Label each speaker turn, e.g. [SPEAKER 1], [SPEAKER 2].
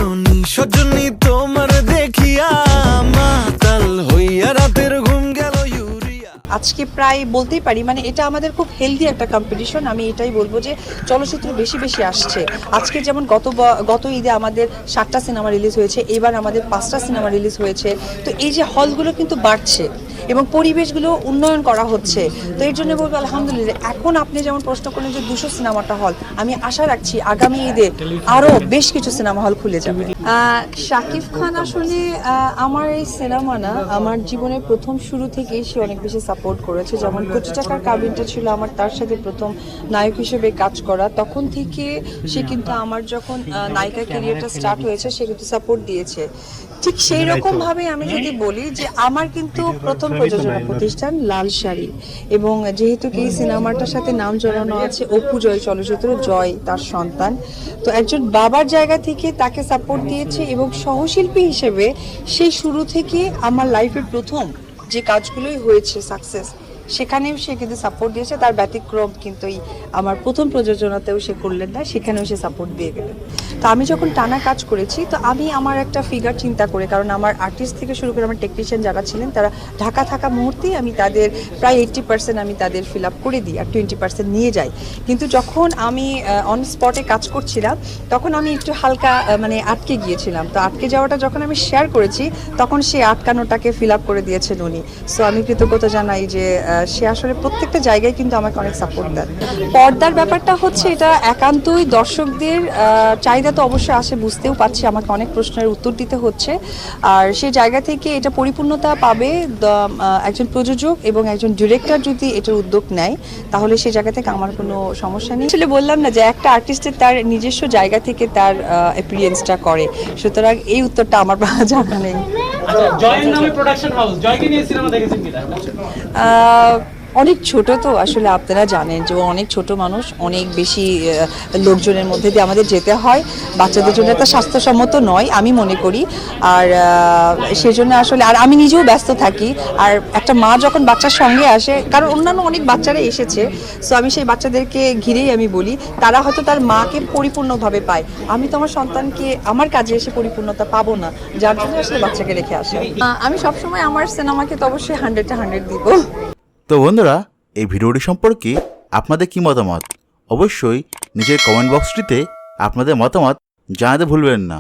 [SPEAKER 1] নয়নী সজনী তোমার দেখিয়া মাতাল হইয়া রাতের ঘুম গেল ইউরিয়া।
[SPEAKER 2] আজকে প্রায় বলতেই পারি মানে এটা আমাদের খুব হেলদি একটা কম্পিটিশন। আমি এটাই বলবো যে চলচ্চিত্র বেশি বেশি আসছে। আজকে যেমন গত ঈদে আমাদের 7টা সিনেমা রিলিজ হয়েছে, এবার আমাদের 5টা সিনেমা রিলিজ হয়েছে। তো এই যে হলগুলো কিন্তু বাড়ছে এবং পরিবেশগুলো উন্নয়ন করা হচ্ছে। তো এর জন্য বলবো আলহামদুলিল্লাহ। এখন আপনি যেমন প্রশ্ন করলেন যে 200 সিনেমাটা হল, আমি আশা রাখছি আগামী ঈদে আরও বেশ কিছু সিনেমা হল খুলে যাবে। শাকিব খান আসলে আমার এই সিনেমা না, আমার জীবনের প্রথম শুরু থেকেই সে অনেক বেশি সাপোর্ট করেছে। যেমন কোটি টাকার কাবিনটা ছিল আমার তার সাথে প্রথম নায়ক হিসেবে কাজ করা, তখন থেকে সে কিন্তু আমার যখন নায়িকা ক্যারিয়ারটা স্টার্ট হয়েছে সে কিন্তু সাপোর্ট দিয়েছে। ঠিক সেই রকম ভাবে আমি যদি বলি যে আমার কিন্তু প্রথম প্রযোজনা প্রতিষ্ঠান লাল শাড়ি, এবং যেহেতু এই সিনেমাটার সাথে নাম জড়ানো আছে অপু জয় চলচ্চিত্র, জয় তার সন্তান, তো একজন বাবার জায়গা থেকে তাকে সাপোর্ট দিয়েছে এবং সহশিল্পী হিসেবে সেই শুরু থেকে আমার লাইফের প্রথম যে কাজগুলোই হয়েছে সাকসেস, সেখানেও সে কিন্তু সাপোর্ট দিয়েছে। তার ব্যতিক্রম কিন্তু আমার প্রথম প্রযোজনাতেও সে করলেন না, সেখানেও সে সাপোর্ট দিয়ে গেলেন। তো আমি যখন টানা কাজ করেছি তো আমি আমার একটা ফিগার চিন্তা করে, কারণ আমার আর্টিস্ট থেকে শুরু করে আমার টেকনিশিয়ান যারা ছিলেন তারা ঢাকা থাকা মুহূর্তেই আমি তাদের প্রায় 80% আমি তাদের ফিল আপ করে দিই আর 20% নিয়ে যাই। কিন্তু যখন আমি অন স্পটে কাজ করছিলাম তখন আমি একটু হালকা মানে আটকে গিয়েছিলাম। তো আটকে যাওয়াটা যখন আমি শেয়ার করেছি তখন সে আটকানোটাকে ফিল আপ করে দিয়েছেন উনি। সো আমি কৃতজ্ঞতা জানাই যে সে আসলে প্রত্যেকটা জায়গায় কিন্তু আমাকে অনেক সাপোর্ট দেন। পর্দার ব্যাপারটা হচ্ছে এটা একান্তই দর্শকদের চাহিদা তো অবশ্যই আসে, বুঝতেও পারছি, আমাকে অনেক প্রশ্নের উত্তর দিতে হচ্ছে। আর সেই জায়গা থেকে এটা পরিপূর্ণতা পাবে একজন প্রযোজক এবং একজন ডিরেক্টর যদি এটার উদ্যোগ নেয়, তাহলে সেই জায়গা থেকে আমার কোনো সমস্যা নেই। আসলে বললাম না যে একটা আর্টিস্টের তার নিজস্ব জায়গা থেকে তার অ্যাপিয়ারেন্সটা করে, সুতরাং এই উত্তরটা আমার জানা নেই।
[SPEAKER 3] জয়ের নামে প্রোডাকশন হাউস, জয়কে নিয়ে সিনেমা দেখেছেন কিনা?
[SPEAKER 2] অনেক ছোট তো আসলে আপনারা জানেন যে ও অনেক ছোট মানুষ, অনেক বেশি লোকজনের মধ্যে দিয়ে আমাদের যেতে হয়, বাচ্চাদের জন্য একটা স্বাস্থ্যসম্মত নয় আমি মনে করি। আর সেজন্য আসলে আর আমি নিজেও ব্যস্ত থাকি। আর একটা মা যখন বাচ্চার সঙ্গে আসে, কারণ অন্যান্য অনেক বাচ্চারা এসেছে, সো আমি সেই বাচ্চাদেরকে ঘিরেই আমি বলি তারা হয়তো তার মাকে পরিপূর্ণভাবে পায়, আমি তো আমার সন্তানকে আমার কাজে এসে পরিপূর্ণতা পাবো না, যার জন্য আসলে বাচ্চাকে রেখে আসি। আমি সবসময় আমার সিনেমাকে তো অবশ্যই 100-100 দিব।
[SPEAKER 4] তো বন্ধুরা, এই ভিডিওটি সম্পর্কে আপনাদের কি মতামত অবশ্যই নিজের কমেন্ট বক্সটিতে আপনাদের মতামত জানাতে ভুলবেন না।